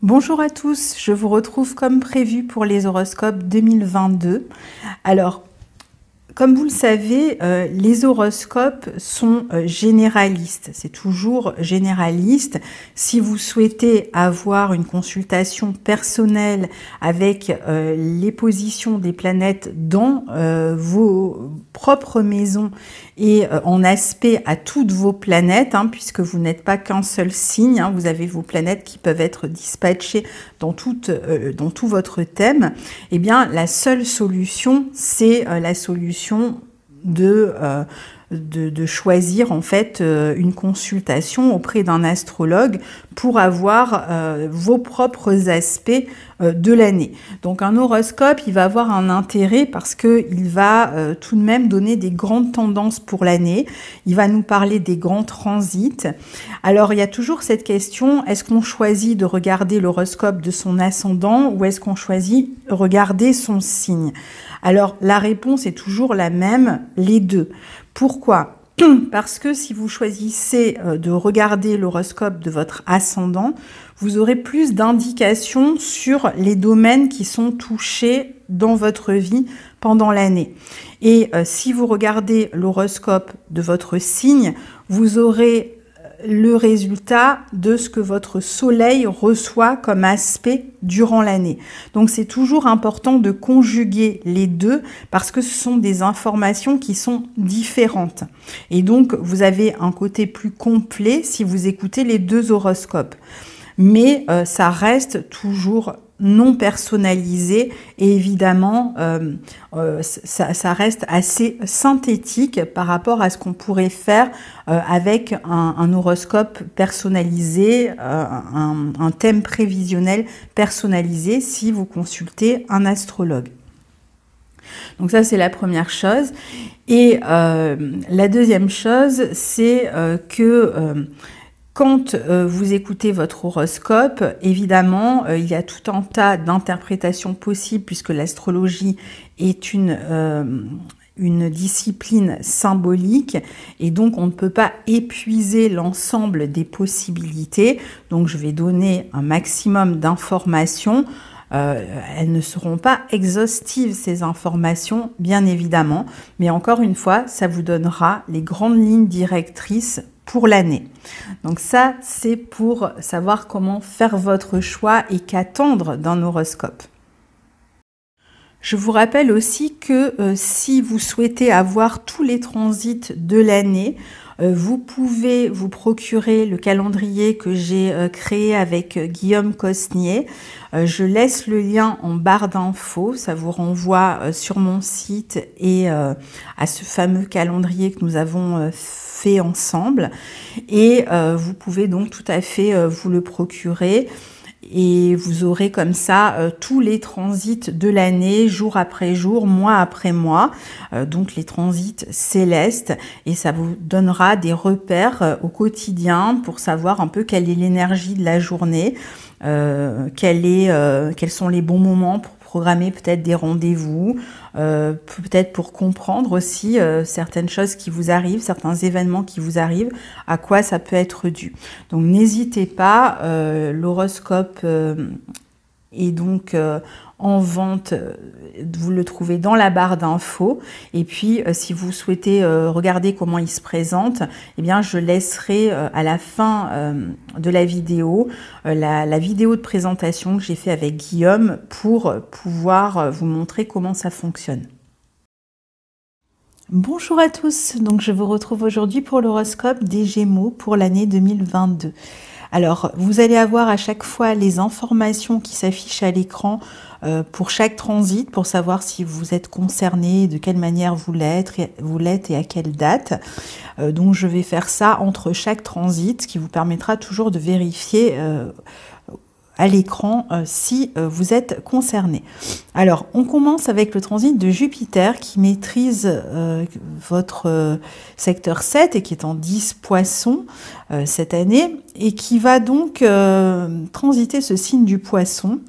Bonjour à tous, je vous retrouve comme prévu pour les horoscopes 2022. Alors, comme vous le savez, les horoscopes sont généralistes, c'est toujours généraliste. Si vous souhaitez avoir une consultation personnelle avec les positions des planètes dans vos propres maisons et en aspect à toutes vos planètes, puisque vous n'êtes pas qu'un seul signe, vous avez vos planètes qui peuvent être dispatchées dans tout votre thème, eh bien la seule solution, c'est la solution de choisir en fait une consultation auprès d'un astrologue pour avoir vos propres aspects de l'année. Donc un horoscope, il va avoir un intérêt parce qu'il va tout de même donner des grandes tendances pour l'année. Il va nous parler des grands transits. Alors il y a toujours cette question, est-ce qu'on choisit de regarder l'horoscope de son ascendant ou est-ce qu'on choisit de regarder son signe? Alors la réponse est toujours la même, les deux. Pourquoi ? Parce que si vous choisissez de regarder l'horoscope de votre ascendant, vous aurez plus d'indications sur les domaines qui sont touchés dans votre vie pendant l'année. Et si vous regardez l'horoscope de votre signe, vous aurez le résultat de ce que votre soleil reçoit comme aspect durant l'année. Donc c'est toujours important de conjuguer les deux parce que ce sont des informations qui sont différentes. Et donc vous avez un côté plus complet si vous écoutez les deux horoscopes. Mais ça reste toujours non personnalisé et évidemment ça reste assez synthétique par rapport à ce qu'on pourrait faire avec un horoscope personnalisé, un thème prévisionnel personnalisé si vous consultez un astrologue. Donc ça c'est la première chose. Et la deuxième chose c'est que quand vous écoutez votre horoscope, évidemment, il y a tout un tas d'interprétations possibles puisque l'astrologie est une discipline symbolique et donc on ne peut pas épuiser l'ensemble des possibilités. Donc je vais donner un maximum d'informations. Elles ne seront pas exhaustives, ces informations, bien évidemment, mais encore une fois, ça vous donnera les grandes lignes directrices pour l'année. Donc ça, c'est pour savoir comment faire votre choix et qu'attendre d'un horoscope. Je vous rappelle aussi que si vous souhaitez avoir tous les transits de l'année, vous pouvez vous procurer le calendrier que j'ai créé avec Guillaume Cosnier. Je laisse le lien en barre d'infos, ça vous renvoie sur mon site et à ce fameux calendrier que nous avons fait ensemble. Et vous pouvez donc tout à fait vous le procurer. Et vous aurez comme ça tous les transits de l'année, jour après jour, mois après mois, donc les transits célestes, et ça vous donnera des repères au quotidien pour savoir un peu quelle est l'énergie de la journée, quels sont les bons moments pour programmer peut-être des rendez-vous, peut-être pour comprendre aussi certaines choses qui vous arrivent, certains événements qui vous arrivent, à quoi ça peut être dû. Donc n'hésitez pas, l'horoscope est donc en vente, vous le trouvez dans la barre d'infos. Et puis si vous souhaitez regarder comment il se présente, eh bien je laisserai à la fin de la vidéo la vidéo de présentation que j'ai fait avec Guillaume pour pouvoir vous montrer comment ça fonctionne. Bonjour à tous, donc je vous retrouve aujourd'hui pour l'horoscope des Gémeaux pour l'année 2022. Alors, vous allez avoir à chaque fois les informations qui s'affichent à l'écran pour chaque transit, pour savoir si vous êtes concerné, de quelle manière vous l'êtes et à quelle date. Donc, je vais faire ça entre chaque transit, ce qui vous permettra toujours de vérifier à l'écran si vous êtes concerné. Alors, on commence avec le transit de Jupiter qui maîtrise votre secteur 7 et qui est en 10 poissons cette année et qui va donc transiter ce signe du poisson.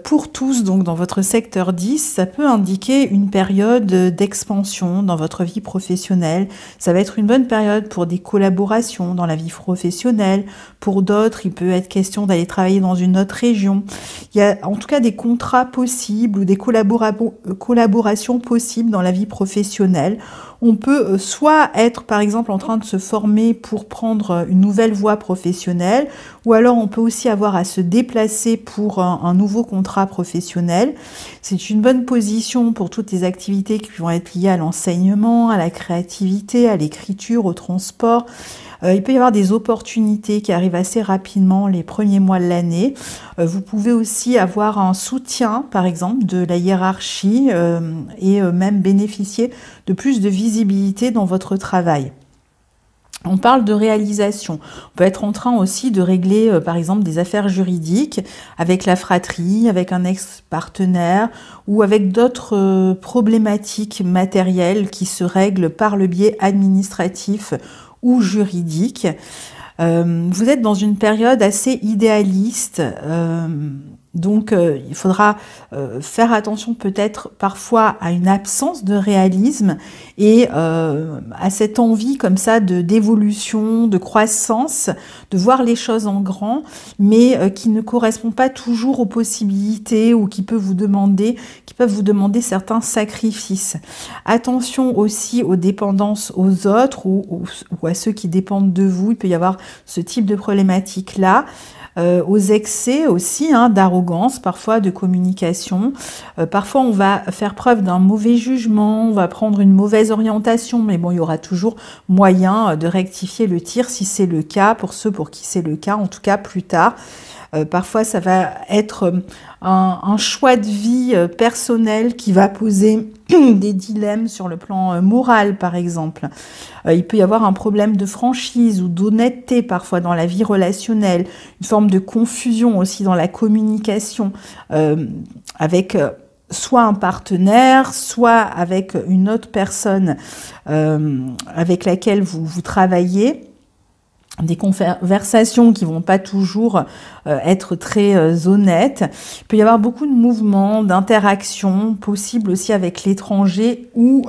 Pour tous, donc dans votre secteur 10, ça peut indiquer une période d'expansion dans votre vie professionnelle. Ça va être une bonne période pour des collaborations dans la vie professionnelle. Pour d'autres, il peut être question d'aller travailler dans une autre région. Il y a en tout cas des contrats possibles ou des collaborations possibles dans la vie professionnelle. On peut soit être par exemple en train de se former pour prendre une nouvelle voie professionnelle, ou alors on peut aussi avoir à se déplacer pour un nouveau contrat professionnel. C'est une bonne position pour toutes les activités qui vont être liées à l'enseignement, à la créativité, à l'écriture, au transport. Il peut y avoir des opportunités qui arrivent assez rapidement les premiers mois de l'année. Vous pouvez aussi avoir un soutien, par exemple, de la hiérarchie et même bénéficier de plus de visibilité dans votre travail. On parle de réalisation. On peut être en train aussi de régler, par exemple, des affaires juridiques avec la fratrie, avec un ex-partenaire ou avec d'autres problématiques matérielles qui se règlent par le biais administratif ou juridique. Vous êtes dans une période assez idéaliste, donc il faudra faire attention peut-être parfois à une absence de réalisme et à cette envie comme ça d'évolution, de croissance, de voir les choses en grand, mais qui ne correspond pas toujours aux possibilités ou qui peuvent vous demander certains sacrifices. Attention aussi aux dépendances aux autres ou à ceux qui dépendent de vous. Il peut y avoir ce type de problématique-là. Aux excès aussi, d'arrogance, parfois de communication. Parfois, on va faire preuve d'un mauvais jugement, on va prendre une mauvaise orientation, mais bon, il y aura toujours moyen de rectifier le tir si c'est le cas, pour ceux pour qui c'est le cas, en tout cas plus tard. Parfois, ça va être un choix de vie personnel qui va poser des dilemmes sur le plan moral, par exemple. Il peut y avoir un problème de franchise ou d'honnêteté parfois dans la vie relationnelle, une forme de confusion aussi dans la communication avec soit un partenaire, soit avec une autre personne avec laquelle vous travaillez. Des conversations qui vont pas toujours être très honnêtes. Il peut y avoir beaucoup de mouvements, d'interactions possibles aussi avec l'étranger ou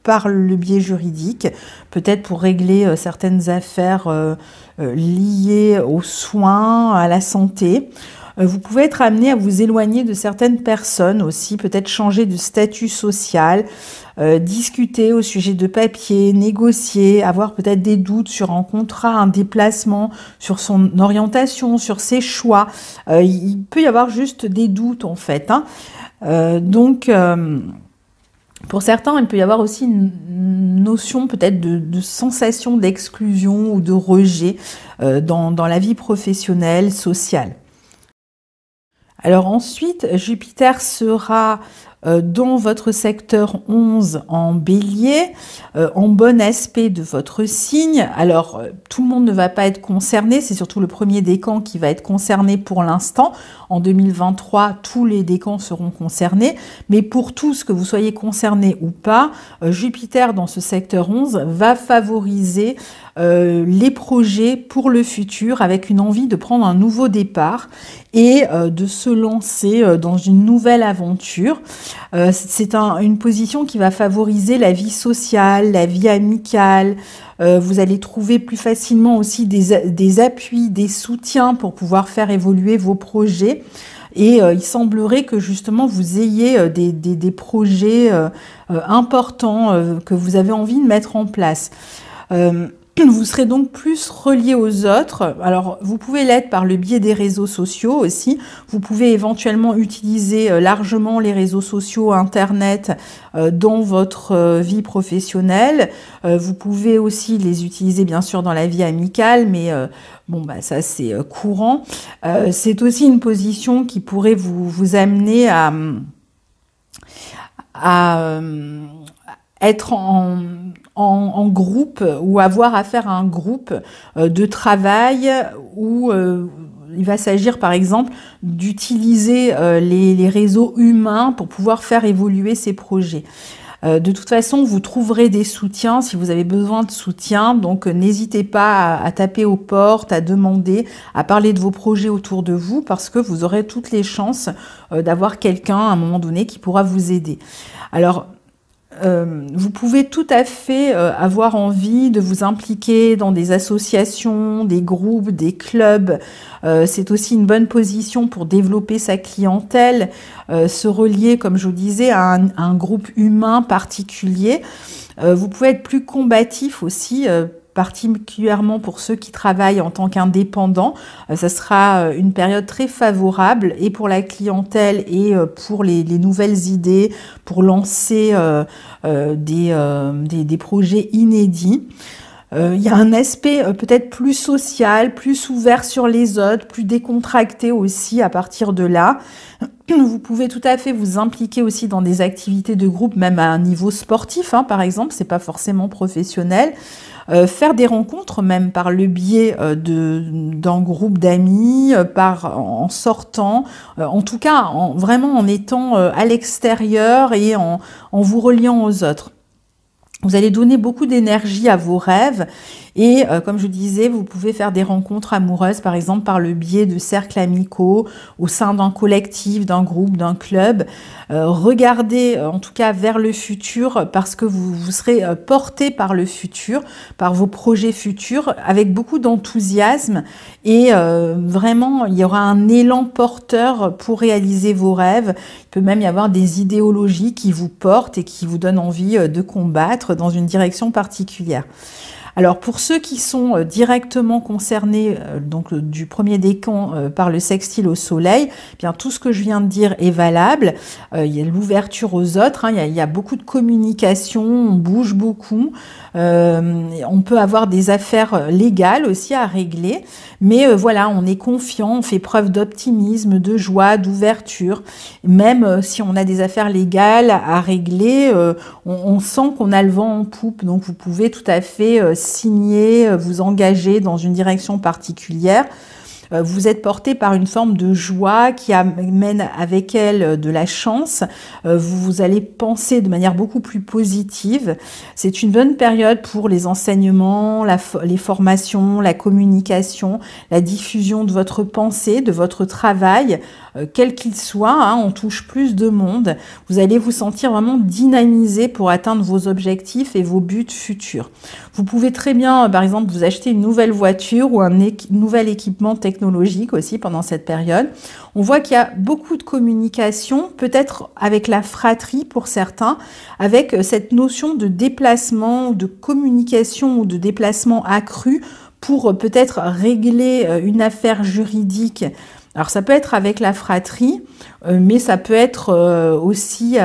par le biais juridique, peut-être pour régler certaines affaires liées aux soins, à la santé. Vous pouvez être amené à vous éloigner de certaines personnes aussi, peut-être changer de statut social, discuter au sujet de papier, négocier, avoir peut-être des doutes sur un contrat, un déplacement, sur son orientation, sur ses choix. Il peut y avoir juste des doutes en fait. Donc, pour certains, il peut y avoir aussi une notion peut-être de sensation d'exclusion ou de rejet dans la vie professionnelle, sociale. Alors ensuite, Jupiter sera dans votre secteur 11 en bélier, en bon aspect de votre signe. Alors, tout le monde ne va pas être concerné, c'est surtout le premier décan qui va être concerné pour l'instant. En 2023, tous les décans seront concernés, mais pour tous, que vous soyez concernés ou pas, Jupiter dans ce secteur 11 va favoriser les projets pour le futur avec une envie de prendre un nouveau départ et de se lancer dans une nouvelle aventure. C'est une position qui va favoriser la vie sociale, la vie amicale. Vous allez trouver plus facilement aussi des appuis, des soutiens pour pouvoir faire évoluer vos projets. Et il semblerait que justement vous ayez des projets importants que vous avez envie de mettre en place. Vous serez donc plus relié aux autres. Alors, vous pouvez l'être par le biais des réseaux sociaux aussi. Vous pouvez éventuellement utiliser largement les réseaux sociaux, Internet dans votre vie professionnelle. Vous pouvez aussi les utiliser bien sûr dans la vie amicale, mais ça c'est courant. C'est aussi une position qui pourrait vous amener à être en groupe ou avoir affaire à un groupe de travail où il va s'agir par exemple d'utiliser les réseaux humains pour pouvoir faire évoluer ces projets. De toute façon, vous trouverez des soutiens si vous avez besoin de soutien. Donc, n'hésitez pas à taper aux portes, à demander, à parler de vos projets autour de vous parce que vous aurez toutes les chances d'avoir quelqu'un à un moment donné qui pourra vous aider. Alors, vous pouvez tout à fait avoir envie de vous impliquer dans des associations, des groupes, des clubs. C'est aussi une bonne position pour développer sa clientèle, se relier, comme je vous disais, à un groupe humain particulier. Vous pouvez être plus combatif aussi, particulièrement pour ceux qui travaillent en tant qu'indépendants. Ça sera une période très favorable et pour la clientèle et pour les nouvelles idées, pour lancer des projets inédits. Il y a un aspect peut-être plus social, plus ouvert sur les autres, plus décontracté aussi à partir de là. Vous pouvez tout à fait vous impliquer aussi dans des activités de groupe, même à un niveau sportif, hein, par exemple, c'est pas forcément professionnel. Faire des rencontres même par le biais d'un groupe d'amis, en sortant, en tout cas vraiment en étant à l'extérieur et en vous reliant aux autres. Vous allez donner beaucoup d'énergie à vos rêves et comme je disais, vous pouvez faire des rencontres amoureuses, par exemple par le biais de cercles amicaux, au sein d'un collectif, d'un groupe, d'un club. Regardez en tout cas vers le futur parce que vous serez porté par le futur, par vos projets futurs avec beaucoup d'enthousiasme et vraiment il y aura un élan porteur pour réaliser vos rêves. Il peut même y avoir des idéologies qui vous portent et qui vous donnent envie de combattre dans une direction particulière. Alors pour ceux qui sont directement concernés donc du premier décan par le sextile au soleil, eh bien tout ce que je viens de dire est valable. Il y a l'ouverture aux autres, hein, il y a beaucoup de communication, on bouge beaucoup. On peut avoir des affaires légales aussi à régler, mais voilà, on est confiant, on fait preuve d'optimisme, de joie, d'ouverture. Même si on a des affaires légales à régler, on sent qu'on a le vent en poupe, donc vous pouvez tout à fait signer, vous engager dans une direction particulière. Vous êtes porté par une forme de joie qui amène avec elle de la chance. Vous allez penser de manière beaucoup plus positive. C'est une bonne période pour les enseignements, les formations, la communication, la diffusion de votre pensée, de votre travail, quel qu'il soit. Hein, on touche plus de monde. Vous allez vous sentir vraiment dynamisé pour atteindre vos objectifs et vos buts futurs. Vous pouvez très bien, par exemple, vous acheter une nouvelle voiture ou un nouvel équipement technologique aussi pendant cette période. On voit qu'il y a beaucoup de communication, peut-être avec la fratrie pour certains, avec cette notion de déplacement, de communication ou de déplacement accru pour peut-être régler une affaire juridique. Alors ça peut être avec la fratrie, mais ça peut être aussi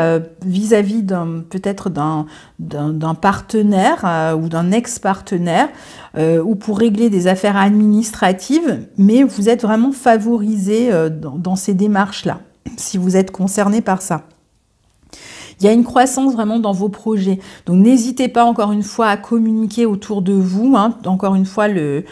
vis-à-vis peut-être d'un partenaire ou d'un ex-partenaire ou pour régler des affaires administratives, mais vous êtes vraiment favorisé dans ces démarches-là, si vous êtes concerné par ça. Il y a une croissance vraiment dans vos projets. Donc, n'hésitez pas, encore une fois, à communiquer autour de vous. Hein. Encore une fois, le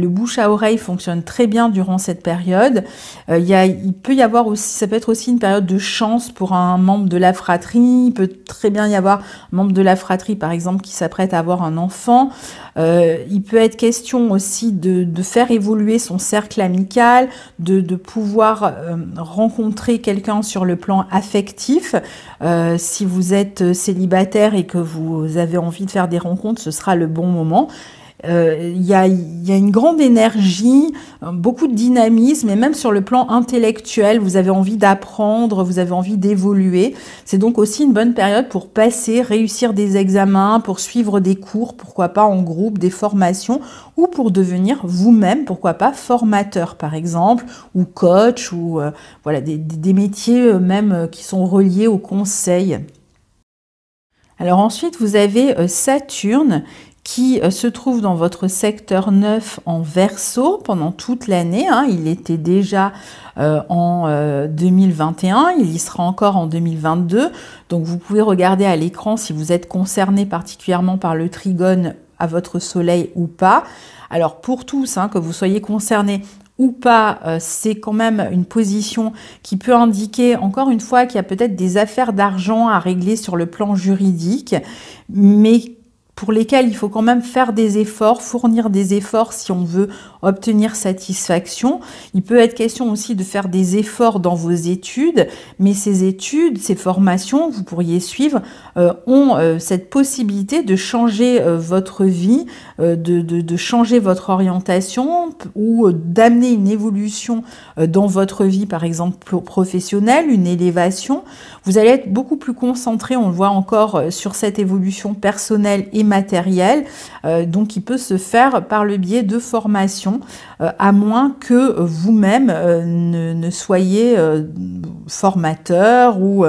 bouche à oreille fonctionne très bien durant cette période. Il peut y avoir aussi, ça peut être aussi une période de chance pour un membre de la fratrie. Il peut très bien y avoir un membre de la fratrie, par exemple, qui s'apprête à avoir un enfant. Il peut être question aussi de faire évoluer son cercle amical, de pouvoir rencontrer quelqu'un sur le plan affectif. Si vous êtes célibataire et que vous avez envie de faire des rencontres, ce sera le bon moment. Il y a une grande énergie, beaucoup de dynamisme, et même sur le plan intellectuel, vous avez envie d'apprendre, vous avez envie d'évoluer. C'est donc aussi une bonne période pour passer, réussir des examens, pour suivre des cours, pourquoi pas en groupe, des formations, ou pour devenir vous-même, pourquoi pas formateur par exemple, ou coach, ou voilà, des métiers même qui sont reliés au conseil. Alors ensuite, vous avez Saturne qui se trouve dans votre secteur 9 en Verseau pendant toute l'année. Hein. Il était déjà en 2021, il y sera encore en 2022. Donc vous pouvez regarder à l'écran si vous êtes concerné particulièrement par le trigone à votre soleil ou pas. Alors pour tous, hein, que vous soyez concernés ou pas, c'est quand même une position qui peut indiquer, encore une fois, qu'il y a peut-être des affaires d'argent à régler sur le plan juridique, mais pour lesquels il faut quand même faire des efforts, fournir des efforts si on veut obtenir satisfaction. Il peut être question aussi de faire des efforts dans vos études, mais ces études, ces formations que vous pourriez suivre ont cette possibilité de changer votre vie, de changer votre orientation ou d'amener une évolution dans votre vie, par exemple professionnelle, une élévation. Vous allez être beaucoup plus concentré, on le voit encore, sur cette évolution personnelle et matérielle, donc il peut se faire par le biais de formation, à moins que vous-même ne soyez formateur ou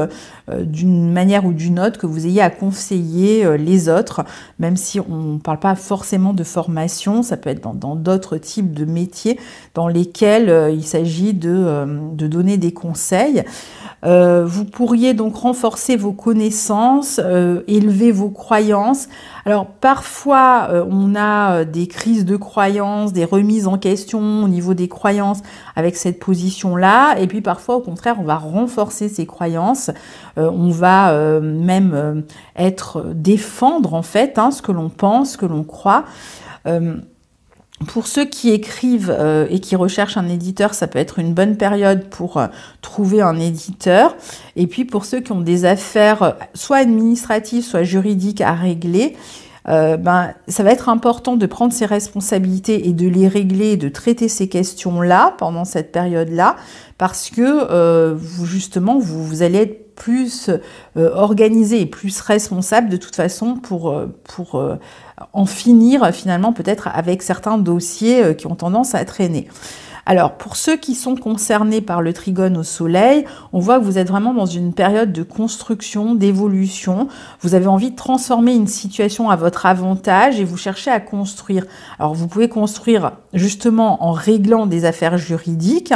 d'une manière ou d'une autre que vous ayez à conseiller les autres, même si on ne parle pas forcément de formation, ça peut être dans d'autres types de métiers dans lesquels il s'agit de donner des conseils. Vous pourriez donc renforcer vos connaissances, élever vos croyances. Alors parfois on a des crises de croyances, des remises en question au niveau des croyances avec cette position-là, et puis parfois au contraire on va renforcer ces croyances, on va même défendre en fait ce que l'on pense, ce que l'on croit. Pour ceux qui écrivent et qui recherchent un éditeur, ça peut être une bonne période pour trouver un éditeur. Et puis pour ceux qui ont des affaires soit administratives, soit juridiques à régler, ça va être important de prendre ses responsabilités et de les régler, de traiter ces questions-là pendant cette période-là, parce que vous allez être plus organisé et plus responsable de toute façon pour en finir finalement peut-être avec certains dossiers qui ont tendance à traîner. Alors, pour ceux qui sont concernés par le trigone au soleil, on voit que vous êtes vraiment dans une période de construction, d'évolution. Vous avez envie de transformer une situation à votre avantage et vous cherchez à construire. Alors, vous pouvez construire justement en réglant des affaires juridiques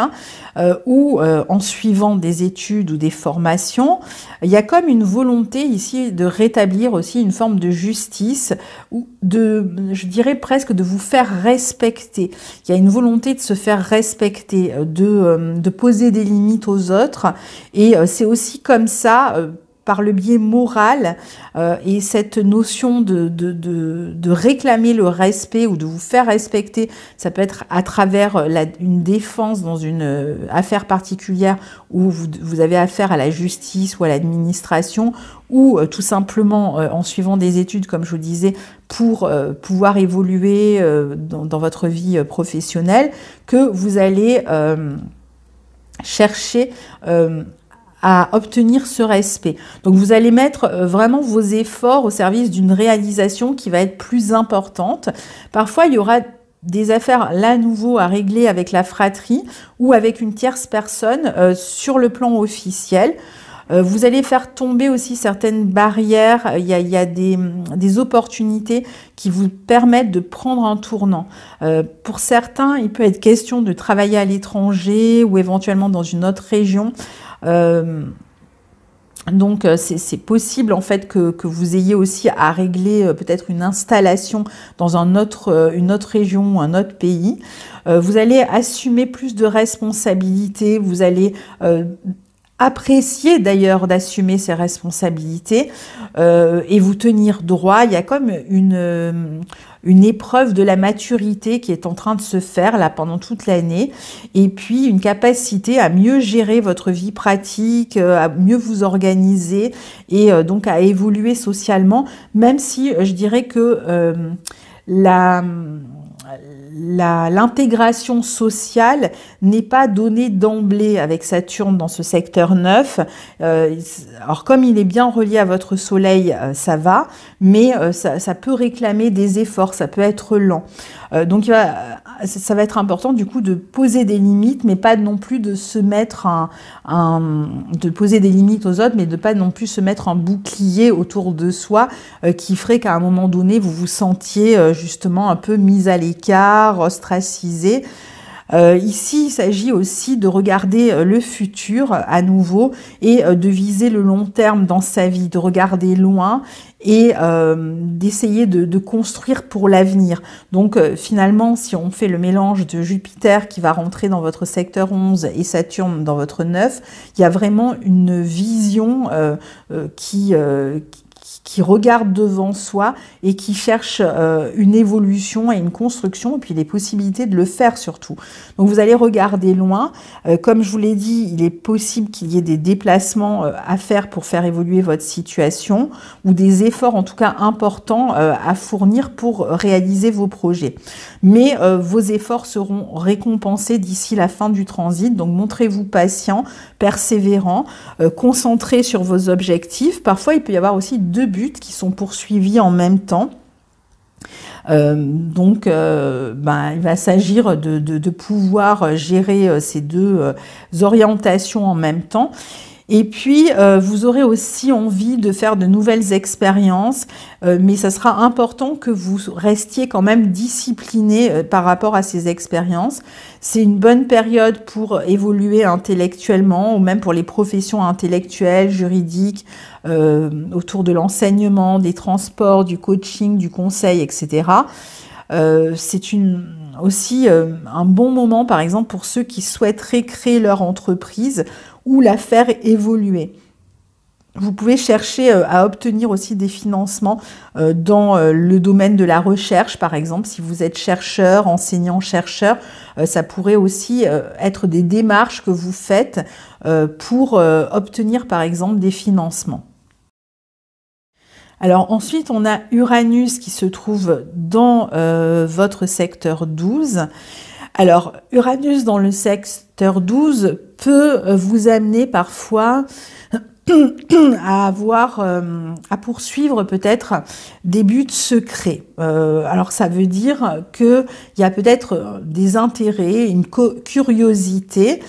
ou en suivant des études ou des formations. Il y a comme une volonté ici de rétablir aussi une forme de justice ou je dirais presque de vous faire respecter. Il y a une volonté de se faire respecter, de poser des limites aux autres, et c'est aussi comme ça, par le biais moral, et cette notion de réclamer le respect ou de vous faire respecter, ça peut être à travers une défense dans une affaire particulière où vous avez affaire à la justice ou à l'administration, ou tout simplement en suivant des études, comme je vous disais, pour pouvoir évoluer dans votre vie professionnelle, que vous allez chercher à obtenir ce respect. Donc vous allez mettre vraiment vos efforts au service d'une réalisation qui va être plus importante. Parfois, il y aura des affaires là à nouveau à régler avec la fratrie ou avec une tierce personne sur le plan officiel. Vous allez faire tomber aussi certaines barrières, il y a des opportunités qui vous permettent de prendre un tournant. Pour certains, il peut être question de travailler à l'étranger ou éventuellement dans une autre région. Donc c'est possible en fait que vous ayez aussi à régler peut-être une installation dans une autre région ou un autre pays. Vous allez assumer plus de responsabilités, vous allez apprécier d'ailleurs d'assumer ses responsabilités et vous tenir droit. Il y a comme une épreuve de la maturité qui est en train de se faire là pendant toute l'année, et puis une capacité à mieux gérer votre vie pratique, à mieux vous organiser et donc à évoluer socialement, même si je dirais que l'intégration sociale n'est pas donnée d'emblée avec Saturne dans ce secteur 9. Alors comme il est bien relié à votre soleil, ça va, mais ça peut réclamer des efforts, ça peut être lent. Donc ça va être important du coup de poser des limites, mais pas non plus de se mettre de poser des limites aux autres, mais de pas non plus se mettre un bouclier autour de soi qui ferait qu'à un moment donné vous vous sentiez justement un peu mis à l'écart, ostracisé. Ici, il s'agit aussi de regarder le futur à nouveau et de viser le long terme dans sa vie, de regarder loin et d'essayer de construire pour l'avenir. Donc finalement, si on fait le mélange de Jupiter qui va rentrer dans votre secteur 11 et Saturne dans votre 9, il y a vraiment une vision qui regarde devant soi et qui cherche une évolution et une construction, et puis les possibilités de le faire surtout. Donc vous allez regarder loin. Comme je vous l'ai dit, il est possible qu'il y ait des déplacements à faire pour faire évoluer votre situation, ou des efforts en tout cas importants à fournir pour réaliser vos projets. Mais vos efforts seront récompensés d'ici la fin du transit, donc montrez-vous patient, persévérant, concentré sur vos objectifs. Parfois, il peut y avoir aussi deux buts qui sont poursuivis en même temps. Il va s'agir de pouvoir gérer ces deux orientations en même temps. Et puis, vous aurez aussi envie de faire de nouvelles expériences, mais ça sera important que vous restiez quand même discipliné par rapport à ces expériences. C'est une bonne période pour évoluer intellectuellement, ou même pour les professions intellectuelles, juridiques, autour de l'enseignement, des transports, du coaching, du conseil, etc. C'est aussi un bon moment, par exemple, pour ceux qui souhaiteraient créer leur entreprise ou la faire évoluer. Vous pouvez chercher à obtenir aussi des financements dans le domaine de la recherche, par exemple, si vous êtes chercheur, enseignant-chercheur, ça pourrait aussi être des démarches que vous faites pour obtenir, par exemple, des financements. Alors ensuite, on a Uranus qui se trouve dans votre secteur 12. Alors, Uranus dans le secteur 12 peut vous amener parfois à poursuivre peut-être des buts secrets. Alors ça veut dire qu'il y a peut-être des intérêts, une curiosité.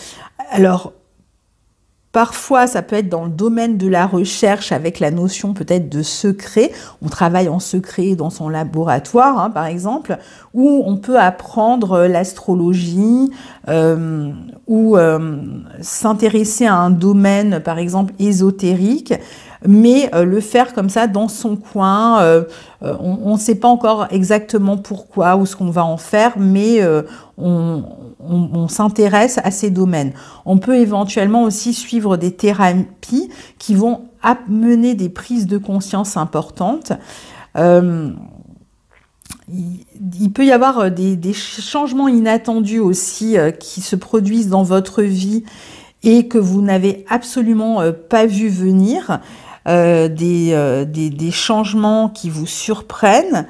Alors, parfois, ça peut être dans le domaine de la recherche avec la notion peut-être de secret. On travaille en secret dans son laboratoire, hein, par exemple, où on peut apprendre l'astrologie ou s'intéresser à un domaine, par exemple, ésotérique, mais le faire comme ça dans son coin. On ne sait pas encore exactement pourquoi ou ce qu'on va en faire, mais on s'intéresse à ces domaines. On peut éventuellement aussi suivre des thérapies qui vont amener des prises de conscience importantes. Il peut y avoir des changements inattendus aussi qui se produisent dans votre vie et que vous n'avez absolument pas vu venir. Des changements qui vous surprennent.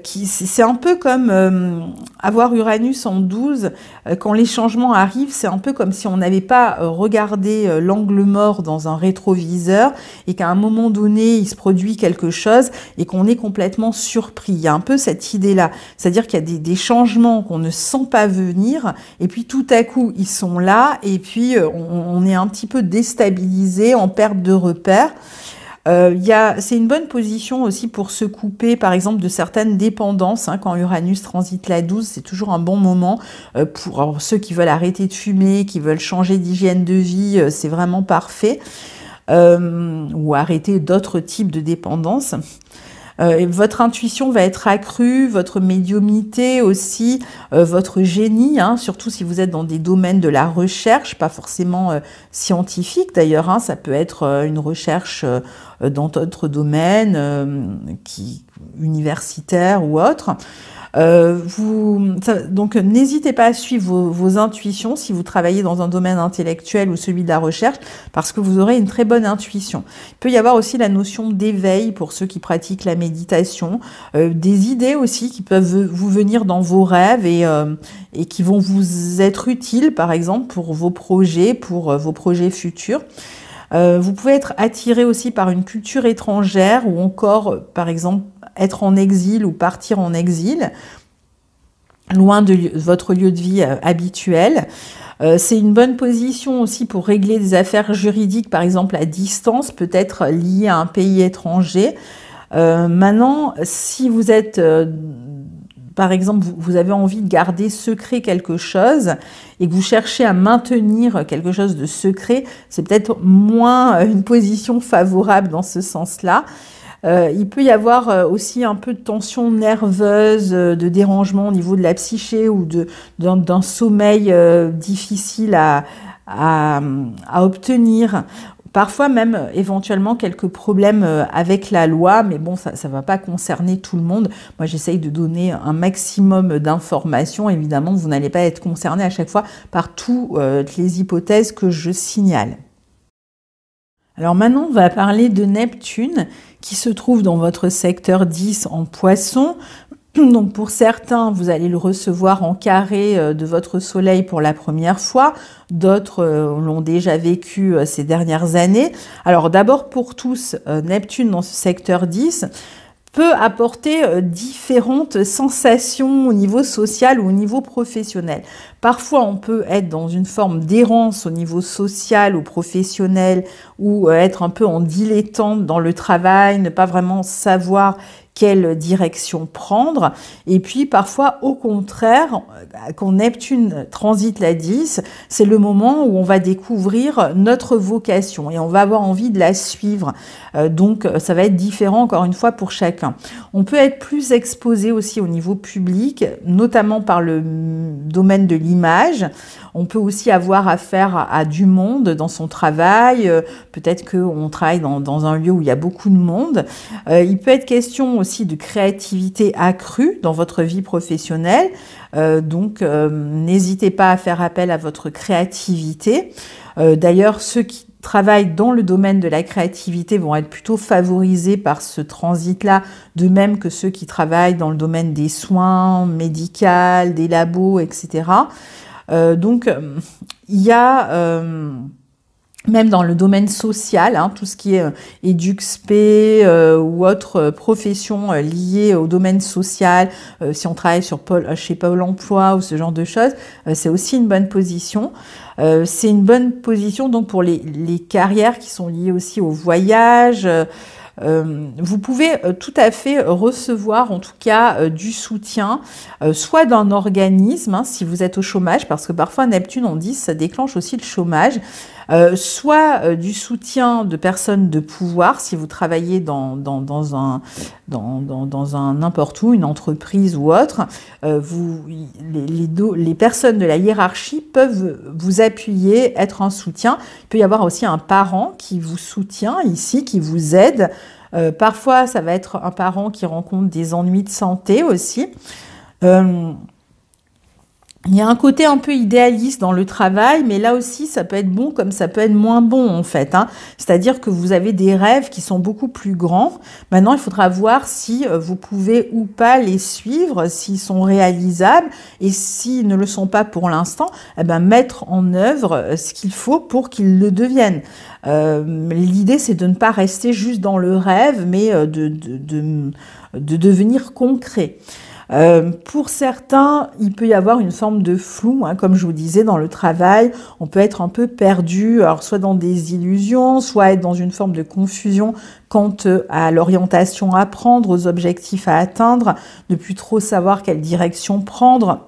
C'est un peu comme avoir Uranus en 12, quand les changements arrivent, c'est un peu comme si on n'avait pas regardé l'angle mort dans un rétroviseur et qu'à un moment donné, il se produit quelque chose et qu'on est complètement surpris. Il y a un peu cette idée-là, c'est-à-dire qu'il y a des changements qu'on ne sent pas venir et puis tout à coup, ils sont là et puis on est un petit peu déstabilisé, en perte de repères. C'est une bonne position aussi pour se couper, par exemple, de certaines dépendances. Hein, quand Uranus transite la 12, c'est toujours un bon moment pour ceux qui veulent arrêter de fumer, qui veulent changer d'hygiène de vie, c'est vraiment parfait. Ou arrêter d'autres types de dépendances. Votre intuition va être accrue, votre médiumnité aussi, votre génie, hein, surtout si vous êtes dans des domaines de la recherche, pas forcément scientifique d'ailleurs, hein, ça peut être une recherche dans d'autres domaines, universitaires ou autres. Donc n'hésitez pas à suivre vos intuitions si vous travaillez dans un domaine intellectuel ou celui de la recherche, parce que vous aurez une très bonne intuition. Il peut y avoir aussi la notion d'éveil pour ceux qui pratiquent la méditation, des idées aussi qui peuvent vous venir dans vos rêves et qui vont vous être utiles, par exemple, pour vos projets futurs. Vous pouvez être attiré aussi par une culture étrangère ou encore, par exemple, être en exil ou partir en exil, loin de votre lieu de vie habituel. C'est une bonne position aussi pour régler des affaires juridiques, par exemple à distance, peut-être liées à un pays étranger. Maintenant, si vous êtes par exemple, vous avez envie de garder secret quelque chose et que vous cherchez à maintenir quelque chose de secret, c'est peut-être moins une position favorable dans ce sens-là. Il peut y avoir aussi un peu de tension nerveuse, de dérangement au niveau de la psyché ou d'un sommeil difficile à obtenir. Parfois même éventuellement quelques problèmes avec la loi, mais bon, ça ne va pas concerner tout le monde. Moi, j'essaye de donner un maximum d'informations. Évidemment, vous n'allez pas être concerné à chaque fois par toutes les hypothèses que je signale. Alors maintenant, on va parler de Neptune qui se trouve dans votre secteur 10 en Poisson. Donc pour certains, vous allez le recevoir en carré de votre soleil pour la première fois. D'autres l'ont déjà vécu ces dernières années. Alors d'abord pour tous, Neptune dans ce secteur 10 peut apporter différentes sensations au niveau social ou au niveau professionnel. Parfois, on peut être dans une forme d'errance au niveau social ou professionnel ou être un peu en dilettante dans le travail, ne pas vraiment savoir quelle direction prendre. Et puis parfois, au contraire, quand Neptune transite la 10, c'est le moment où on va découvrir notre vocation et on va avoir envie de la suivre. Donc ça va être différent encore une fois pour chacun. On peut être plus exposé aussi au niveau public, notamment par le domaine de l'image. On peut aussi avoir affaire à du monde dans son travail. Peut-être qu'on travaille dans un lieu où il y a beaucoup de monde. Il peut être question aussi de créativité accrue dans votre vie professionnelle. Donc, n'hésitez pas à faire appel à votre créativité. D'ailleurs, ceux qui travaillent dans le domaine de la créativité vont être plutôt favorisés par ce transit-là, de même que ceux qui travaillent dans le domaine des soins médicaux, des labos, etc. Donc, il y a... même dans le domaine social, tout ce qui est EduxP ou autres professions liées au domaine social, si on travaille chez Pôle emploi ou ce genre de choses, c'est aussi une bonne position. C'est une bonne position donc pour les carrières qui sont liées aussi au voyage. Vous pouvez tout à fait recevoir en tout cas du soutien, soit d'un organisme, si vous êtes au chômage, parce que parfois Neptune en 10, ça déclenche aussi le chômage, soit du soutien de personnes de pouvoir, si vous travaillez dans un n'importe où, une entreprise ou autre, les personnes de la hiérarchie peuvent vous appuyer, être un soutien. Il peut y avoir aussi un parent qui vous soutient ici, qui vous aide. Parfois, ça va être un parent qui rencontre des ennuis de santé aussi. Il y a un côté un peu idéaliste dans le travail, mais là aussi, ça peut être bon comme ça peut être moins bon, en fait. C'est-à-dire que vous avez des rêves qui sont beaucoup plus grands. Maintenant, il faudra voir si vous pouvez ou pas les suivre, s'ils sont réalisables, et s'ils ne le sont pas pour l'instant, mettre en œuvre ce qu'il faut pour qu'ils le deviennent. L'idée, c'est de ne pas rester juste dans le rêve, mais de devenir concret. Pour certains, il peut y avoir une forme de flou, comme je vous disais, dans le travail. On peut être un peu perdu, alors soit dans des illusions, soit être dans une forme de confusion quant à l'orientation à prendre, aux objectifs à atteindre, ne plus trop savoir quelle direction prendre.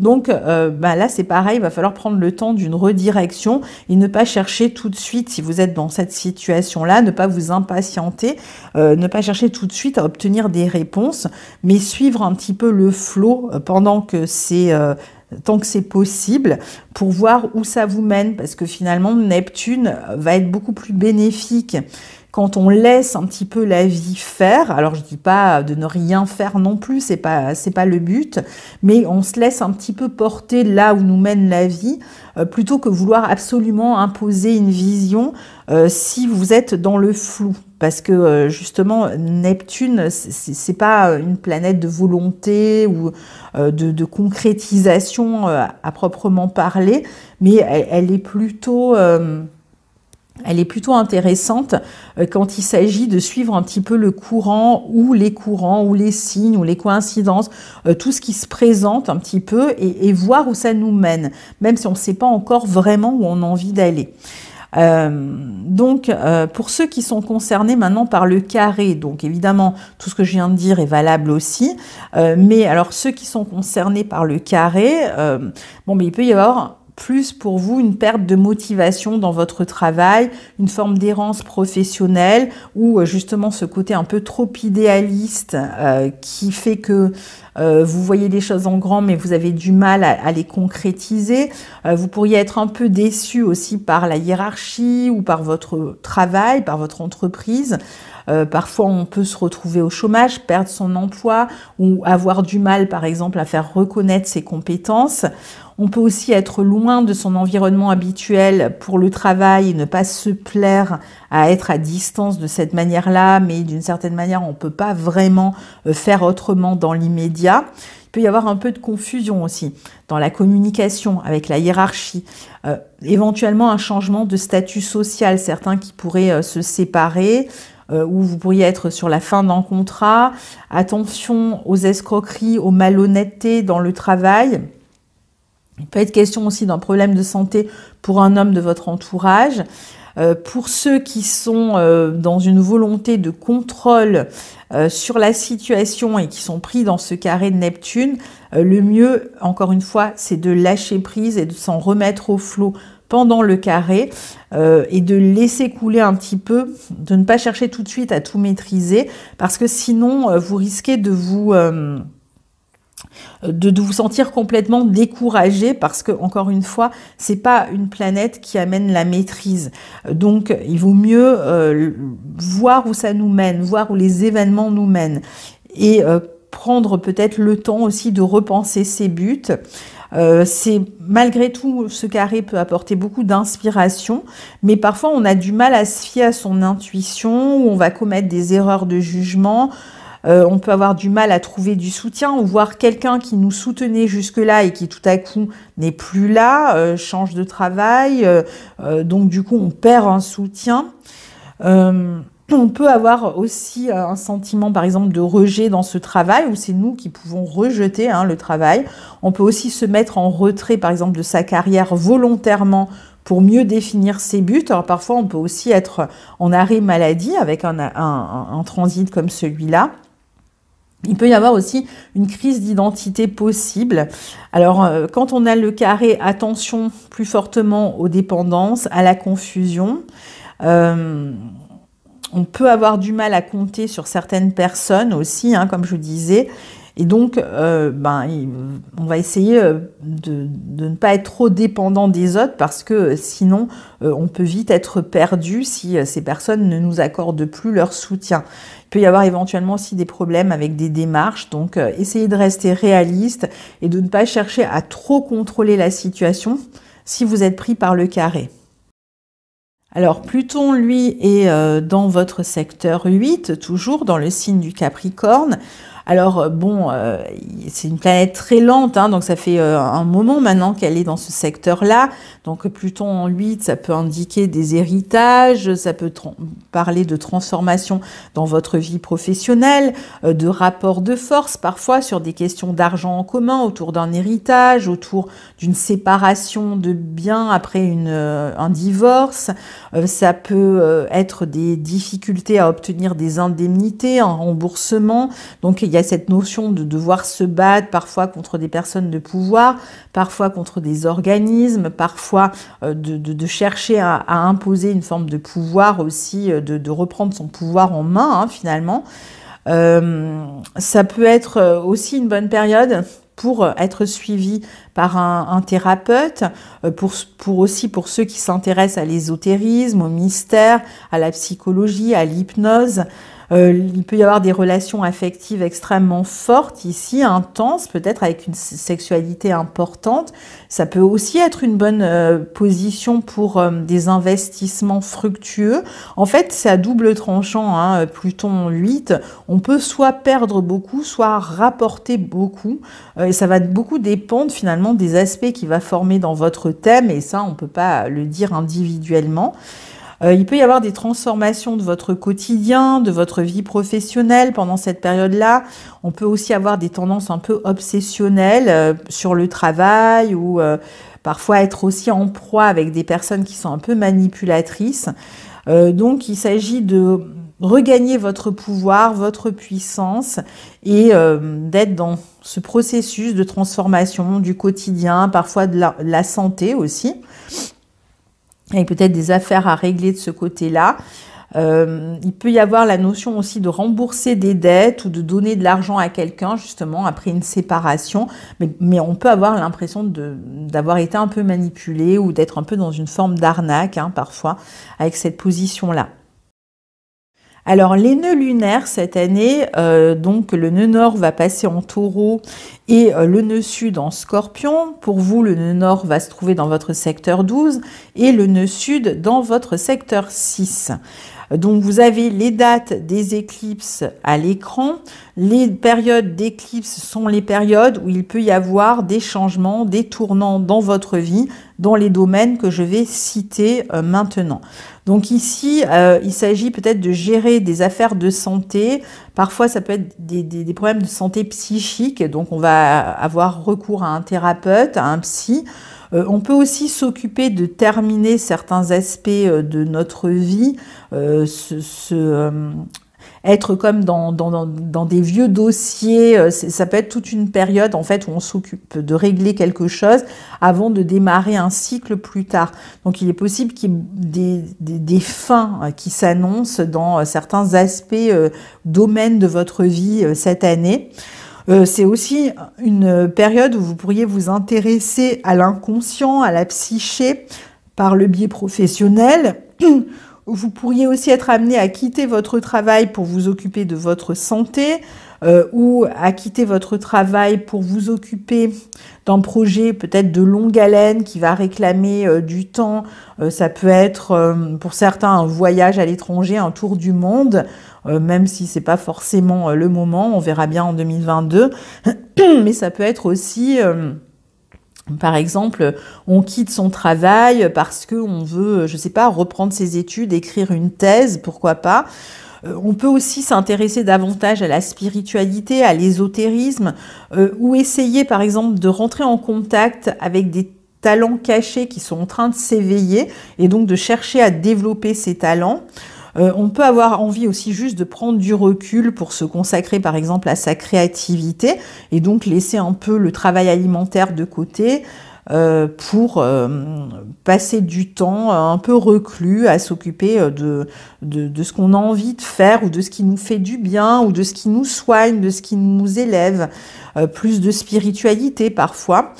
Donc là, c'est pareil, il va falloir prendre le temps d'une redirection et ne pas chercher tout de suite, si vous êtes dans cette situation-là, ne pas vous impatienter, ne pas chercher tout de suite à obtenir des réponses, mais suivre un petit peu le flot pendant que tant que c'est possible, pour voir où ça vous mène, parce que finalement, Neptune va être beaucoup plus bénéfique quand on laisse un petit peu la vie faire. Alors, je dis pas de ne rien faire non plus, c'est pas le but, mais on se laisse un petit peu porter là où nous mène la vie, plutôt que vouloir absolument imposer une vision si vous êtes dans le flou. Parce que justement, Neptune, c'est pas une planète de volonté ou de concrétisation à proprement parler, mais elle est plutôt intéressante quand il s'agit de suivre un petit peu le courant ou les signes ou les coïncidences, tout ce qui se présente un petit peu et voir où ça nous mène, même si on ne sait pas encore vraiment où on a envie d'aller. Pour ceux qui sont concernés maintenant par le carré, donc évidemment, tout ce que je viens de dire est valable aussi, mais alors ceux qui sont concernés par le carré, il peut y avoir plus pour vous une perte de motivation dans votre travail, une forme d'errance professionnelle ou justement ce côté un peu trop idéaliste qui fait que vous voyez les choses en grand mais vous avez du mal à les concrétiser. Vous pourriez être un peu déçu aussi par la hiérarchie ou par votre travail, par votre entreprise. Parfois, on peut se retrouver au chômage, perdre son emploi ou avoir du mal, par exemple, à faire reconnaître ses compétences. On peut aussi être loin de son environnement habituel pour le travail et ne pas se plaire à être à distance de cette manière-là, mais d'une certaine manière, on ne peut pas vraiment faire autrement dans l'immédiat. Il peut y avoir un peu de confusion aussi dans la communication avec la hiérarchie, éventuellement un changement de statut social, certains qui pourraient se séparer, où vous pourriez être sur la fin d'un contrat. Attention aux escroqueries, aux malhonnêtetés dans le travail. Il peut être question aussi d'un problème de santé pour un homme de votre entourage. Pour ceux qui sont dans une volonté de contrôle sur la situation et qui sont pris dans ce carré de Neptune, le mieux, encore une fois, c'est de lâcher prise et de s'en remettre au flot pendant le carré et de laisser couler un petit peu, de ne pas chercher tout de suite à tout maîtriser parce que sinon vous risquez de vous sentir complètement découragé parce que, encore une fois, c'est pas une planète qui amène la maîtrise. Donc, il vaut mieux voir où ça nous mène, voir où les événements nous mènent et prendre peut-être le temps aussi de repenser ses buts. Malgré tout, ce carré peut apporter beaucoup d'inspiration, mais parfois on a du mal à se fier à son intuition, ou on va commettre des erreurs de jugement. On peut avoir du mal à trouver du soutien ou voir quelqu'un qui nous soutenait jusque-là et qui tout à coup n'est plus là, change de travail, donc du coup on perd un soutien. On peut avoir aussi un sentiment, par exemple, de rejet dans ce travail, où c'est nous qui pouvons rejeter le travail. On peut aussi se mettre en retrait, par exemple, de sa carrière volontairement pour mieux définir ses buts. Alors parfois, on peut aussi être en arrêt maladie avec un transit comme celui-là. Il peut y avoir aussi une crise d'identité possible. Alors, quand on a le carré, attention plus fortement aux dépendances, à la confusion. On peut avoir du mal à compter sur certaines personnes aussi, comme je vous disais. Et donc, on va essayer de ne pas être trop dépendant des autres parce que sinon, on peut vite être perdu si ces personnes ne nous accordent plus leur soutien. Il peut y avoir éventuellement aussi des problèmes avec des démarches. Donc, essayez de rester réaliste et de ne pas chercher à trop contrôler la situation si vous êtes pris par le carré. Alors, Pluton, lui, est dans votre secteur 8, toujours dans le signe du Capricorne. Alors, c'est une planète très lente, donc ça fait un moment maintenant qu'elle est dans ce secteur-là. Donc, Pluton en 8, ça peut indiquer des héritages, ça peut parler de transformation dans votre vie professionnelle, de rapports de force, parfois sur des questions d'argent en commun, autour d'un héritage, autour d'une séparation de biens après un divorce. Ça peut être des difficultés à obtenir des indemnités, un remboursement. Donc, il y a cette notion de devoir se battre parfois contre des personnes de pouvoir, parfois contre des organismes, parfois de chercher à imposer une forme de pouvoir aussi, de reprendre son pouvoir en main finalement. Ça peut être aussi une bonne période pour être suivi par un thérapeute, pour ceux qui s'intéressent à l'ésotérisme, au mystère, à la psychologie, à l'hypnose. Il peut y avoir des relations affectives extrêmement fortes ici, intenses, peut-être avec une sexualité importante. Ça peut aussi être une bonne position pour des investissements fructueux. En fait, c'est à double tranchant, Pluton 8. On peut soit perdre beaucoup, soit rapporter beaucoup. Et ça va beaucoup dépendre finalement des aspects qu'il va former dans votre thème. Et ça, on ne peut pas le dire individuellement. Il peut y avoir des transformations de votre quotidien, de votre vie professionnelle pendant cette période-là. On peut aussi avoir des tendances un peu obsessionnelles sur le travail ou parfois être aussi en proie avec des personnes qui sont un peu manipulatrices. Donc il s'agit de regagner votre pouvoir, votre puissance et d'être dans ce processus de transformation du quotidien, parfois de la santé aussi. Et peut-être des affaires à régler de ce côté-là. Il peut y avoir la notion aussi de rembourser des dettes ou de donner de l'argent à quelqu'un justement après une séparation. Mais on peut avoir l'impression d'avoir été un peu manipulé ou d'être un peu dans une forme d'arnaque parfois avec cette position-là. Alors les nœuds lunaires cette année, donc le nœud nord va passer en taureau et le nœud sud en scorpion. Pour vous, le nœud nord va se trouver dans votre secteur 12 et le nœud sud dans votre secteur 6. Donc vous avez les dates des éclipses à l'écran. Les périodes d'éclipse sont les périodes où il peut y avoir des changements, des tournants dans votre vie, dans les domaines que je vais citer maintenant. Donc ici, il s'agit peut-être de gérer des affaires de santé. Parfois, ça peut être des problèmes de santé psychique. Donc on va avoir recours à un thérapeute, à un psy. On peut aussi s'occuper de terminer certains aspects de notre vie, être comme dans des vieux dossiers. Ça peut être toute une période en fait où on s'occupe de régler quelque chose avant de démarrer un cycle plus tard. Donc il est possible qu'il y ait des fins qui s'annoncent dans certains aspects domaines de votre vie cette année. C'est aussi une période où vous pourriez vous intéresser à l'inconscient, à la psyché, par le biais professionnel. Vous pourriez aussi être amené à quitter votre travail pour vous occuper de votre santé ou à quitter votre travail pour vous occuper d'un projet peut-être de longue haleine qui va réclamer du temps. Ça peut être pour certains un voyage à l'étranger, un tour du monde, même si c'est pas forcément le moment, on verra bien en 2022. Mais ça peut être aussi... par exemple, on quitte son travail parce qu'on veut, je sais pas, reprendre ses études, écrire une thèse, pourquoi pas. On peut aussi s'intéresser davantage à la spiritualité, à l'ésotérisme, ou essayer par exemple de rentrer en contact avec des talents cachés qui sont en train de s'éveiller et donc de chercher à développer ces talents. On peut avoir envie aussi juste de prendre du recul pour se consacrer par exemple à sa créativité et donc laisser un peu le travail alimentaire de côté pour passer du temps un peu reclus à s'occuper de ce qu'on a envie de faire ou de ce qui nous fait du bien ou de ce qui nous soigne, de ce qui nous élève, plus de spiritualité parfois.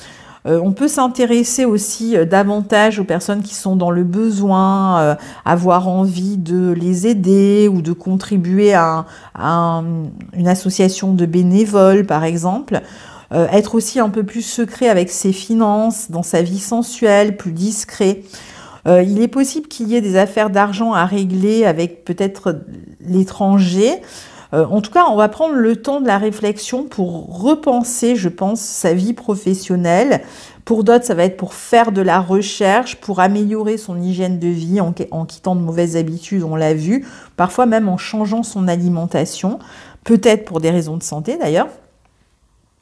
On peut s'intéresser aussi davantage aux personnes qui sont dans le besoin, avoir envie de les aider ou de contribuer à une association de bénévoles, par exemple. Être aussi un peu plus secret avec ses finances, dans sa vie sensuelle, plus discret. Il est possible qu'il y ait des affaires d'argent à régler avec peut-être l'étranger. En tout cas, on va prendre le temps de la réflexion pour repenser, je pense, sa vie professionnelle. Pour d'autres, ça va être pour faire de la recherche, pour améliorer son hygiène de vie en quittant de mauvaises habitudes, on l'a vu, parfois même en changeant son alimentation, peut-être pour des raisons de santé d'ailleurs.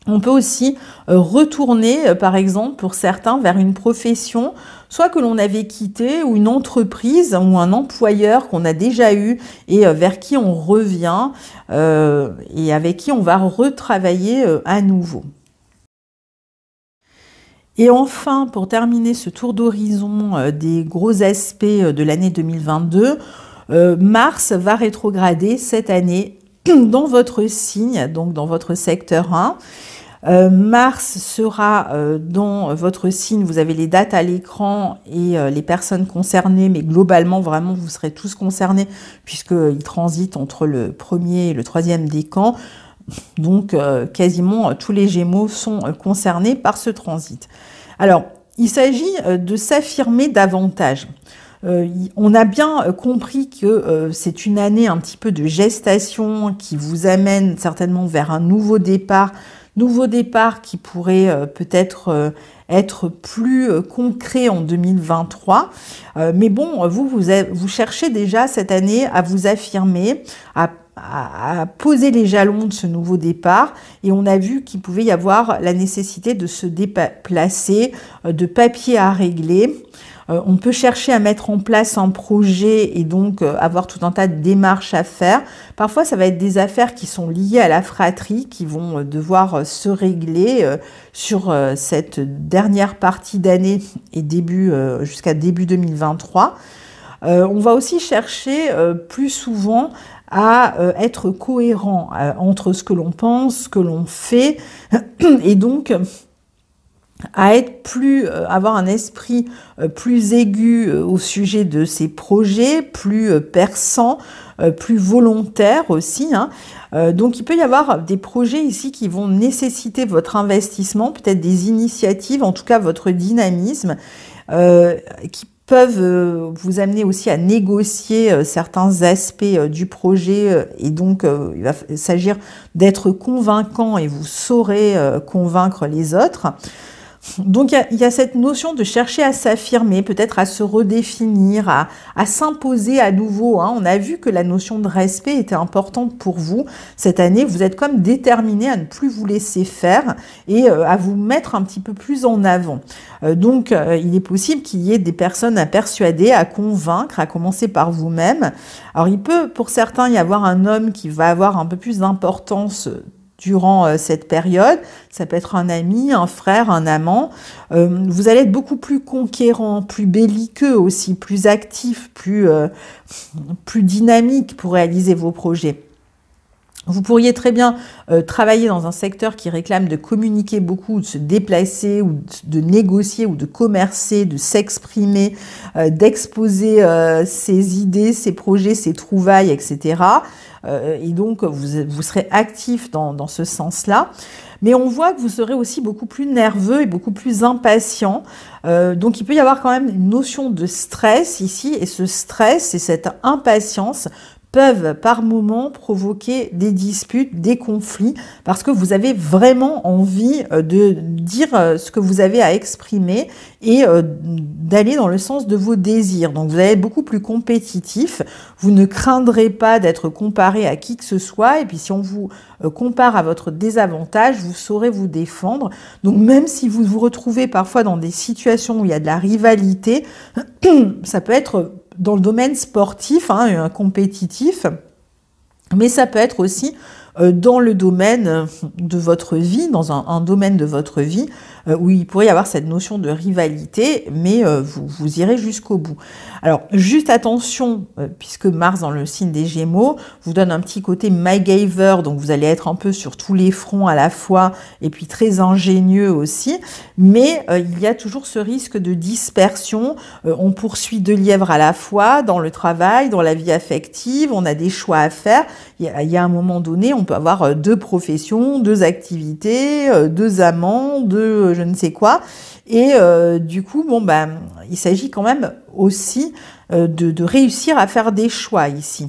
On peut aussi retourner, par exemple, pour certains, vers une profession, soit que l'on avait quittée, ou une entreprise, ou un employeur qu'on a déjà eu, et vers qui on revient, et avec qui on va retravailler à nouveau. Et enfin, pour terminer ce tour d'horizon des gros aspects de l'année 2022, Mars va rétrograder cette année dans votre signe, donc dans votre secteur 1. Mars sera dans votre signe, vous avez les dates à l'écran et les personnes concernées, mais globalement, vraiment, vous serez tous concernés puisqu'il transite entre le premier et le troisième décan. Donc, quasiment tous les Gémeaux sont concernés par ce transit. Alors, il s'agit de s'affirmer davantage. On a bien compris que c'est une année un petit peu de gestation qui vous amène certainement vers un nouveau départ nouveau départ qui pourrait peut-être être plus concret en 2023. Mais bon, vous cherchez déjà cette année à vous affirmer, à poser les jalons de ce nouveau départ, et on a vu qu'il pouvait y avoir la nécessité de se déplacer, de papiers à régler. On peut chercher à mettre en place un projet et donc avoir tout un tas de démarches à faire. Parfois, ça va être des affaires qui sont liées à la fratrie, qui vont devoir se régler sur cette dernière partie d'année et jusqu'à début 2023. On va aussi chercher plus souvent à être cohérent entre ce que l'on pense, ce que l'on fait, et donc à avoir un esprit plus aigu au sujet de ces projets, plus perçant, plus volontaire aussi, hein. Donc il peut y avoir des projets ici qui vont nécessiter votre investissement, peut-être des initiatives, en tout cas votre dynamisme, qui peuvent vous amener aussi à négocier certains aspects du projet, et donc il va s'agir d'être convaincant et vous saurez convaincre les autres. Donc il y a cette notion de chercher à s'affirmer, peut-être à se redéfinir, à s'imposer à nouveau, hein. On a vu que la notion de respect était importante pour vous cette année. Vous êtes comme déterminé à ne plus vous laisser faire et à vous mettre un petit peu plus en avant. Donc il est possible qu'il y ait des personnes à persuader, à convaincre, à commencer par vous-même. Alors il peut pour certains y avoir un homme qui va avoir un peu plus d'importance durant cette période. Ça peut être un ami, un frère, un amant. Vous allez être beaucoup plus conquérant, plus belliqueux aussi, plus actif, plus dynamique pour réaliser vos projets. Vous pourriez très bien travailler dans un secteur qui réclame de communiquer beaucoup, de se déplacer, ou de négocier, ou de commercer, de s'exprimer, d'exposer ses idées, ses projets, ses trouvailles, etc. Et donc, vous serez actif dans ce sens-là. Mais on voit que vous serez aussi beaucoup plus nerveux et beaucoup plus impatient. Donc, il peut y avoir quand même une notion de stress ici. Et ce stress et cette impatience peuvent par moments provoquer des disputes, des conflits, parce que vous avez vraiment envie de dire ce que vous avez à exprimer et d'aller dans le sens de vos désirs. Donc vous allez être beaucoup plus compétitif, vous ne craindrez pas d'être comparé à qui que ce soit, et puis si on vous compare à votre désavantage, vous saurez vous défendre. Donc même si vous vous retrouvez parfois dans des situations où il y a de la rivalité, ça peut être dans le domaine sportif, hein, compétitif, mais ça peut être aussi dans le domaine de votre vie, dans un domaine de votre vie, où il pourrait y avoir cette notion de rivalité, mais vous irez jusqu'au bout. Alors, juste attention, puisque Mars dans le signe des Gémeaux vous donne un petit côté MacGyver, donc vous allez être un peu sur tous les fronts à la fois, et puis très ingénieux aussi, mais il y a toujours ce risque de dispersion. On poursuit 2 lièvres à la fois, dans le travail, dans la vie affective, on a des choix à faire. Il y a un moment donné, on peut avoir 2 professions, 2 activités, 2 amants, 2 je ne sais quoi. Et du coup, il s'agit quand même aussi de réussir à faire des choix ici.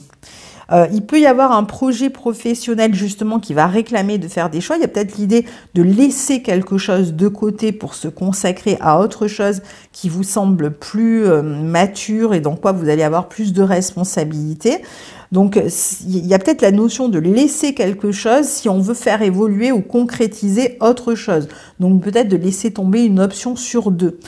Il peut y avoir un projet professionnel justement qui va réclamer de faire des choix. Il y a peut-être l'idée de laisser quelque chose de côté pour se consacrer à autre chose qui vous semble plus mature et dans quoi vous allez avoir plus de responsabilités. Donc, il y a peut-être la notion de laisser quelque chose si on veut faire évoluer ou concrétiser autre chose. Donc, peut-être de laisser tomber une option sur 2.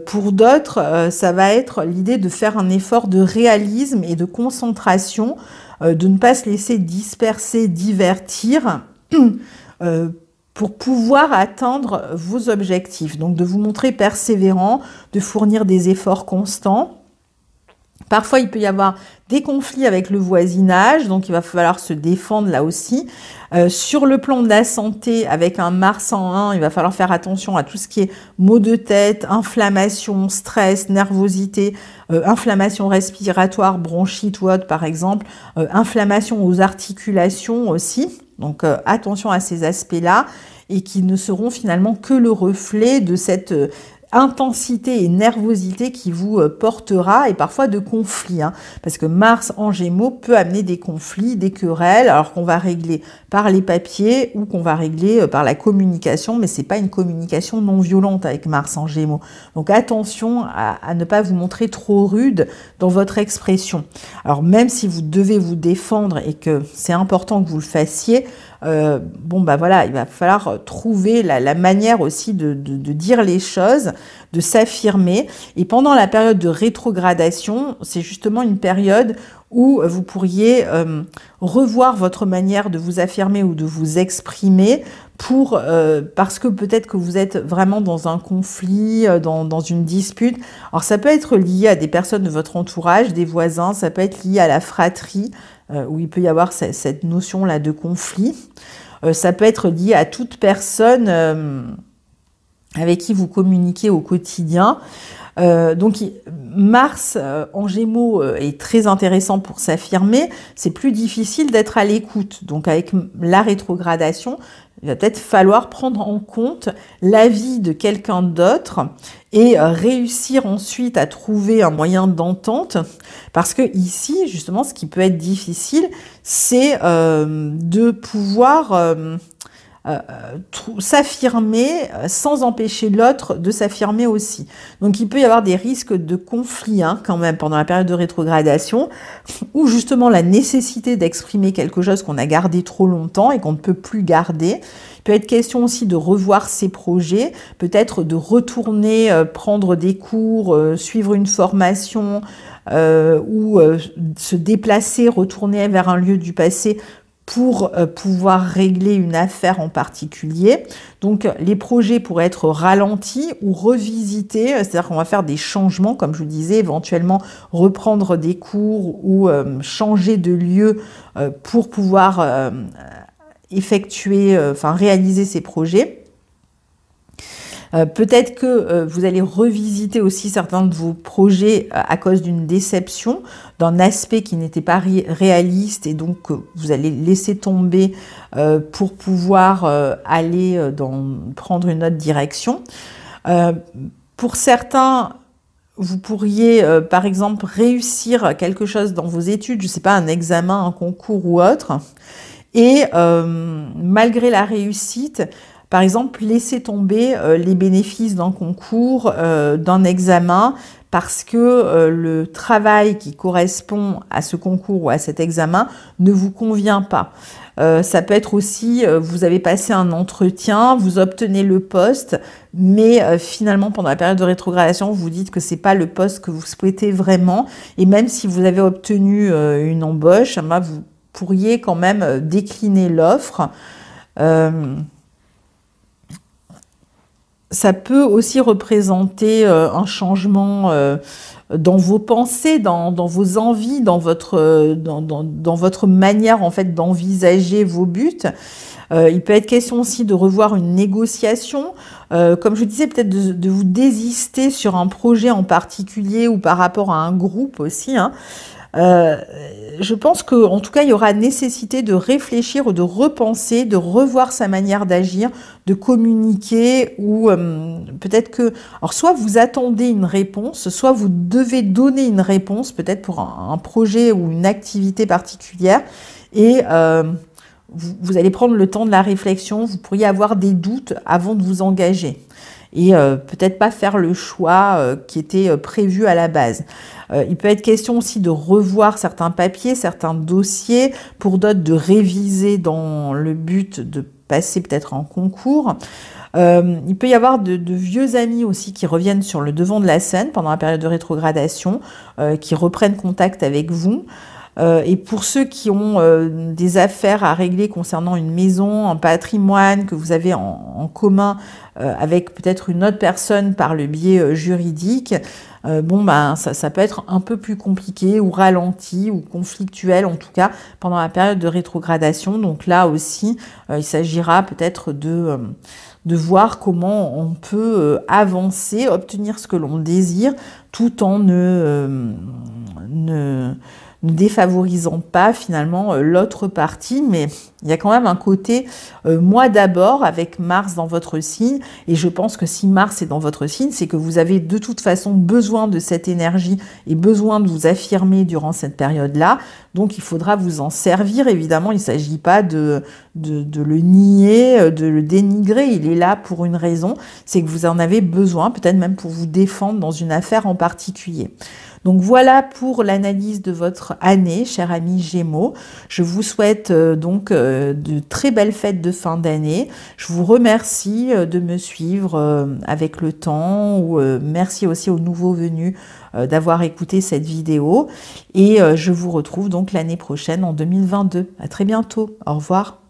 Pour d'autres, ça va être l'idée de faire un effort de réalisme et de concentration, de ne pas se laisser disperser, divertir, pour pouvoir atteindre vos objectifs. Donc, de vous montrer persévérant, de fournir des efforts constants. Parfois, il peut y avoir des conflits avec le voisinage, donc il va falloir se défendre là aussi. Sur le plan de la santé, avec un Mars en 1, il va falloir faire attention à tout ce qui est maux de tête, inflammation, stress, nervosité, inflammation respiratoire, bronchite ou autre par exemple, inflammation aux articulations aussi. Donc attention à ces aspects-là et qui ne seront finalement que le reflet de cette intensité et nervosité qui vous portera, et parfois de conflits, hein, parce que Mars en Gémeaux peut amener des conflits, des querelles, alors qu'on va régler par les papiers ou qu'on va régler par la communication, mais c'est pas une communication non violente avec Mars en Gémeaux. Donc attention à ne pas vous montrer trop rude dans votre expression. Alors même si vous devez vous défendre et que c'est important que vous le fassiez, bon bah voilà, il va falloir trouver la manière aussi de dire les choses, de s'affirmer. Et pendant la période de rétrogradation, c'est justement une période où vous pourriez revoir votre manière de vous affirmer ou de vous exprimer parce que peut-être que vous êtes vraiment dans un conflit, dans une dispute. Alors ça peut être lié à des personnes de votre entourage, des voisins, ça peut être lié à la fratrie, où il peut y avoir cette notion-là de conflit. Ça peut être lié à toute personne avec qui vous communiquez au quotidien. Donc Mars en Gémeaux est très intéressant pour s'affirmer. C'est plus difficile d'être à l'écoute. Donc avec la rétrogradation, il va peut-être falloir prendre en compte l'avis de quelqu'un d'autre et réussir ensuite à trouver un moyen d'entente. Parce que ici, justement, ce qui peut être difficile, c'est de pouvoir s'affirmer sans empêcher l'autre de s'affirmer aussi. Donc il peut y avoir des risques de conflit quand même pendant la période de rétrogradation, ou justement la nécessité d'exprimer quelque chose qu'on a gardé trop longtemps et qu'on ne peut plus garder. Il peut être question aussi de revoir ses projets, peut-être de retourner prendre des cours, suivre une formation ou se déplacer, retourner vers un lieu du passé pour pouvoir régler une affaire en particulier. Donc les projets pourraient être ralentis ou revisités, c'est-à-dire qu'on va faire des changements, comme je vous disais, éventuellement reprendre des cours ou changer de lieu pour pouvoir réaliser ces projets. Peut-être que vous allez revisiter aussi certains de vos projets à cause d'une déception, d'un aspect qui n'était pas réaliste, et donc vous allez laisser tomber pour pouvoir prendre une autre direction. Pour certains, vous pourriez par exemple réussir quelque chose dans vos études, je ne sais pas, un examen, un concours ou autre, et malgré la réussite, par exemple, laisser tomber les bénéfices d'un concours, d'un examen, parce que le travail qui correspond à ce concours ou à cet examen ne vous convient pas. Ça peut être aussi, vous avez passé un entretien, vous obtenez le poste, mais finalement, pendant la période de rétrogradation, vous dites que c'est pas le poste que vous souhaitez vraiment. Et même si vous avez obtenu une embauche, vous pourriez quand même décliner l'offre. Ça peut aussi représenter un changement dans vos pensées, dans vos envies, dans votre manière en fait d'envisager vos buts. Il peut être question aussi de revoir une négociation. Comme je vous disais, peut-être de vous désister sur un projet en particulier ou par rapport à un groupe aussi. Je pense qu'en tout cas, il y aura nécessité de réfléchir ou de repenser, de revoir sa manière d'agir, de communiquer, ou peut-être que... Alors, soit vous attendez une réponse, soit vous devez donner une réponse, peut-être pour un projet ou une activité particulière, et vous allez prendre le temps de la réflexion, vous pourriez avoir des doutes avant de vous engager. Et peut-être pas faire le choix qui était prévu à la base. Il peut être question aussi de revoir certains papiers, certains dossiers, pour d'autres de réviser dans le but de passer peut-être en concours. Il peut y avoir de vieux amis aussi qui reviennent sur le devant de la scène pendant la période de rétrogradation, qui reprennent contact avec vous. Et pour ceux qui ont des affaires à régler concernant une maison, un patrimoine que vous avez en commun avec peut-être une autre personne par le biais juridique, ça peut être un peu plus compliqué ou ralenti ou conflictuel en tout cas pendant la période de rétrogradation. Donc là aussi, il s'agira peut-être de voir comment on peut avancer, obtenir ce que l'on désire tout en ne ne défavorisant pas finalement l'autre partie, mais il y a quand même un côté moi d'abord avec Mars dans votre signe, et je pense que si Mars est dans votre signe, c'est que vous avez de toute façon besoin de cette énergie et besoin de vous affirmer durant cette période-là, donc il faudra vous en servir. Évidemment, il ne s'agit pas de le nier, de le dénigrer, il est là pour une raison, c'est que vous en avez besoin, peut-être même pour vous défendre dans une affaire en particulier. Donc voilà pour l'analyse de votre année, cher ami Gémeaux. Je vous souhaite de très belles fêtes de fin d'année. Je vous remercie de me suivre avec le temps, ou merci aussi aux nouveaux venus d'avoir écouté cette vidéo. Et je vous retrouve donc l'année prochaine en 2022. À très bientôt. Au revoir.